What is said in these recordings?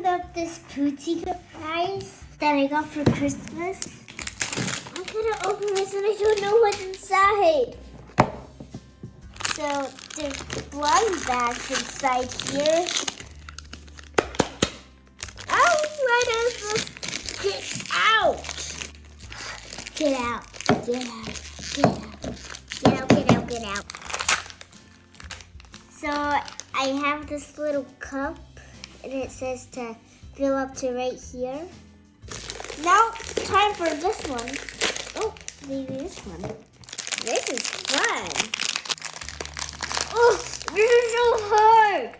open up this Poopsie surprise that I got for Christmas. I'm gonna open this and I don't know what's inside. So there's blind bags inside here. Oh, why does this get out? Get out, get out, get out, get out, get out, get out. So I have this little cup and it says to fill up to right here. Now, time for this one. Oh, maybe this one. This is fun. Oh, this is so hard.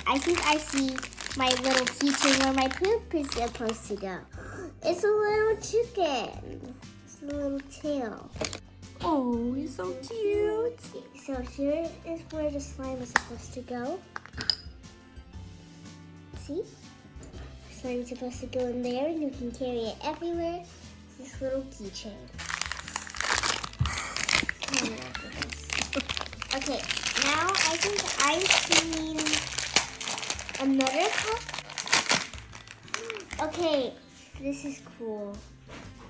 I think I see my little keychain where my poop is supposed to go. It's a little chicken. It's a little tail. Oh, he's so cute. So here is where the slime is supposed to go. See? Slime is supposed to go in there and you can carry it everywhere. It's this little keychain. Okay, now I think I'm seeing another cup. Okay, this is cool.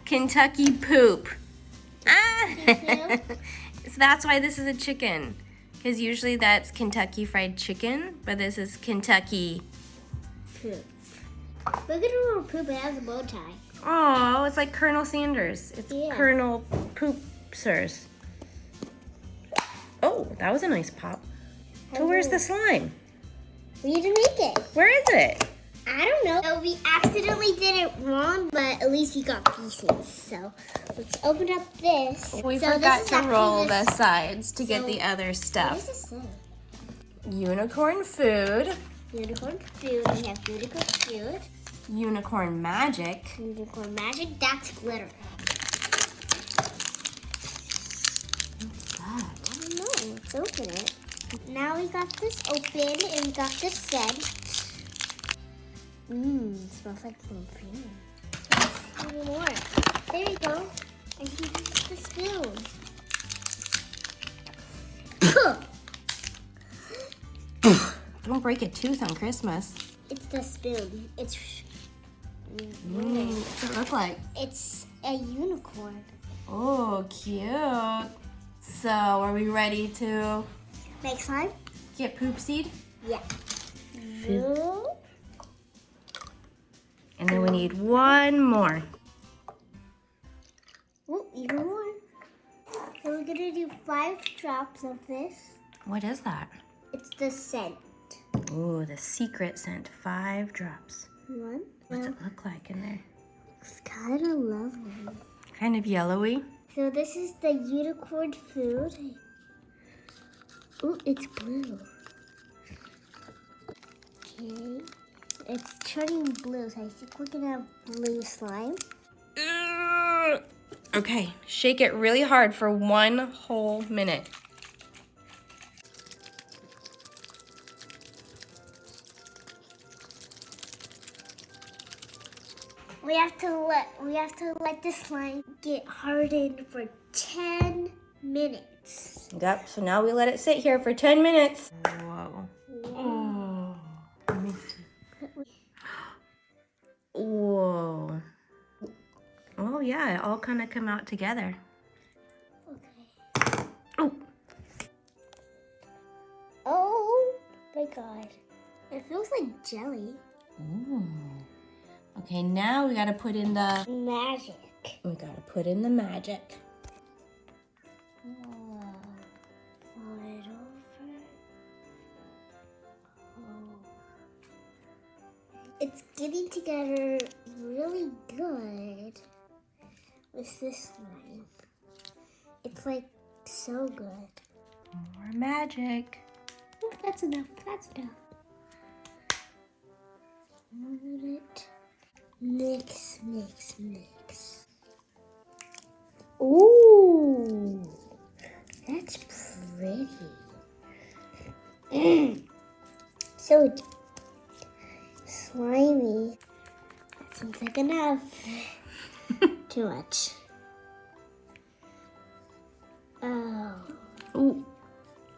Kentucky poop. Ah! Thank So that's why this is a chicken. Because usually that's Kentucky Fried Chicken, but this is Kentucky Poop. Look at the little poop, it has a bow tie. Oh, it's like Colonel Sanders. It's Colonel Poopsers. Oh, that was a nice pop. So where's the slime? We need to make it. Where is it? I don't know. So we accidentally did it wrong, but at least we got pieces. So let's open up this. We so forgot this is to roll actually the sides to get So- the other What stuff. does this say? Unicorn food. Unicorn food. We have unicorn food. Unicorn magic. Unicorn magic. That's glitter. What's that? I don't know. Let's open it. Now we got this open and we got this scent. Smells like perfume. A little more. There you go. I think this is the spoon. Don't break a tooth on Christmas. It's the spoon. It's What's it look like? it's a unicorn. Oh, cute. So, are we ready to Make slime? get poop seed? Yeah. Blue. And then we need one more. Oh, even more. So we're gonna do 5 drops of this. What is that? It's the scent. Ooh, the secret scent. 5 drops. One. What's it look like in there? It's kind of lovely. Kind of yellowy. So this is the unicorn food. Ooh, it's blue. Okay. It's turning blue, so I think we're gonna have blue slime. Okay, shake it really hard for 1 whole minute. We have to let the slime get hardened for 10 minutes. Yep, so now we let it sit here for 10 minutes. Whoa. Oh. Let me see. Whoa. Oh yeah, it all kind of come out together. Okay. Oh. Oh my god. It feels like jelly. Ooh. Okay, now we gotta put in the Magic. magic. Whoa. Fold it over. Oh. It's getting together really good with this slime. It's like so good. More magic. Oh, that's enough. That's enough. Hold it. Mix, mix, mix. Ooh, that's pretty. So slimy. That seems like enough. Too much. Oh. Ooh.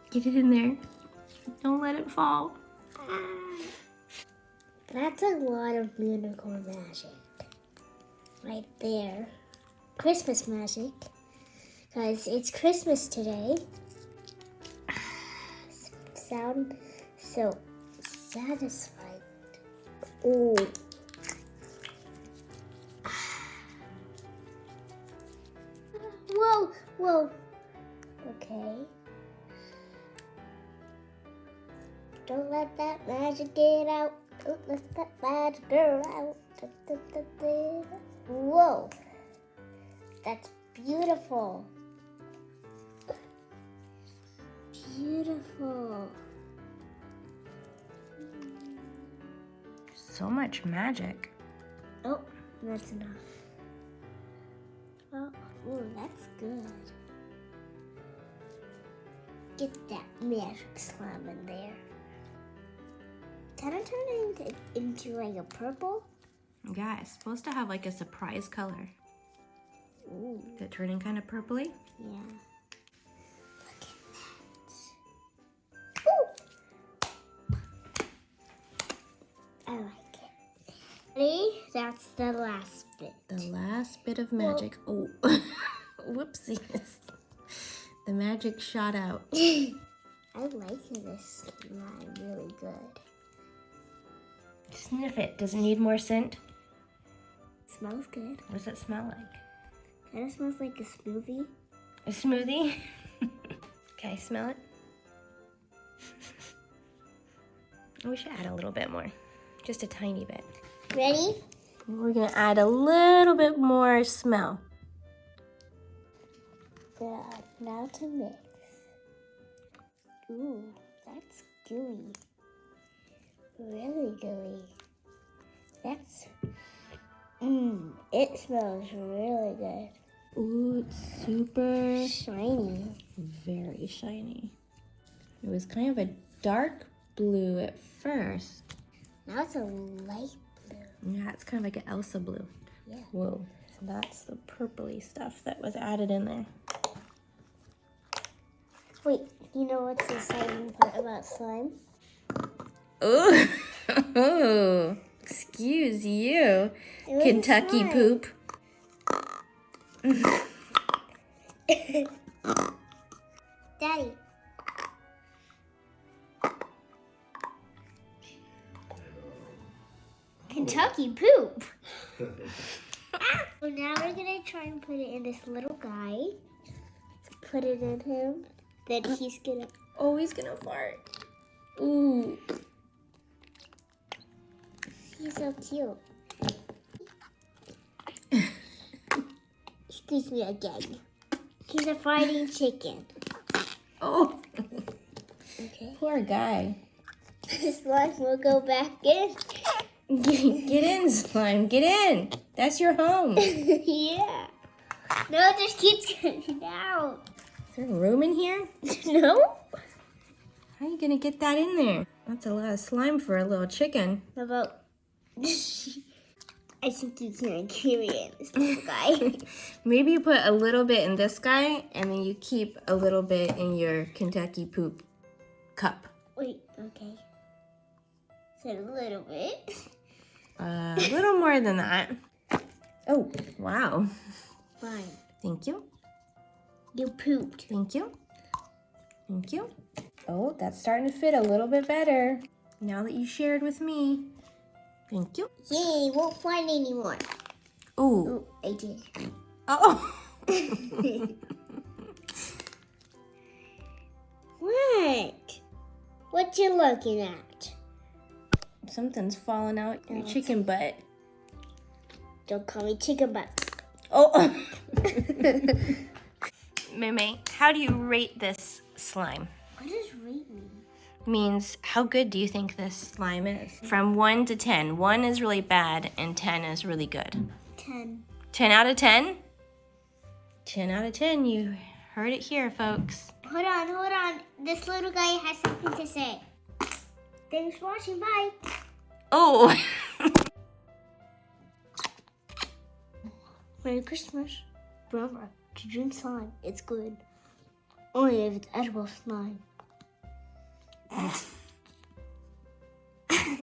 Get it in there. Don't let it fall. That's a lot of unicorn magic. Right there. Christmas magic. Because it's Christmas today. Sound so satisfying. Ooh. Whoa, whoa. Okay. Don't let that magic get out. Don't let that magic get out. Whoa. That's beautiful. Beautiful. So much magic. Oh, that's enough. Oh, ooh, that's good. Get that magic slime in there. Can I turn it into like a purple? Yeah, it's supposed to have like a surprise color. Ooh. Is it turning kind of purpley? Yeah. Look at that. Ooh. I like it. Ready? That's the last bit. The last bit of magic. Oh, whoopsies. The magic shot out. I like this slime really good. Sniff it. Does it need more scent? It smells good. What does it smell like? Kind of smells like a smoothie. A smoothie? Okay, smell it. We should add a little bit more. Just a tiny bit. Ready? We're gonna add a little bit more smell. Good. Now to mix. Ooh, that's gooey. Really gooey. That's... it smells really good. Ooh, it's super Shiny. very shiny. It was kind of a dark blue at first. Now it's a light blue. Yeah, it's kind of like an Elsa blue. Yeah. Whoa, so that's the purpley stuff that was added in there. Wait, you know what's the exciting part about slime? Ooh, excuse you, Kentucky slime. poop. Daddy. Kentucky poop. So now we're gonna try and put it in this little guy. Let's put it in him. Then he's gonna... Oh, he's gonna fart. Ooh. He's so cute. Excuse me again. He's a fighting chicken. Oh. Okay. Poor guy. Slime will go back in. Get in, slime. Get in. That's your home. Yeah. No, there's kids getting out. Is there room in here? No? How are you gonna get that in there? That's a lot of slime for a little chicken. How about... I think you can carry it, this little guy. Maybe you put a little bit in this guy, and then you keep a little bit in your Kentucky poop cup. Wait, okay. So a little bit. A little more than that. Oh, wow. Fine. Thank you. You pooped. Thank you. Thank you. Oh, that's starting to fit a little bit better. Now that you shared with me. Thank you. Yay, won't find anymore. Oh. Oh, I did. Oh. What? What you looking at? Something's falling out your chicken butt. Don't call me chicken butt. Oh. Mei Mei, how do you rate this slime? What does rate mean? Means how good do you think this slime is? From 1 to 10. 1 is really bad and 10 is really good. 10. 10 out of 10? 10 out of 10. You heard it here, folks. Hold on. This little guy has something to say. Thanks for watching. Bye. Oh. Merry Christmas. Remember to drink slime. It's good. Only if it's edible slime.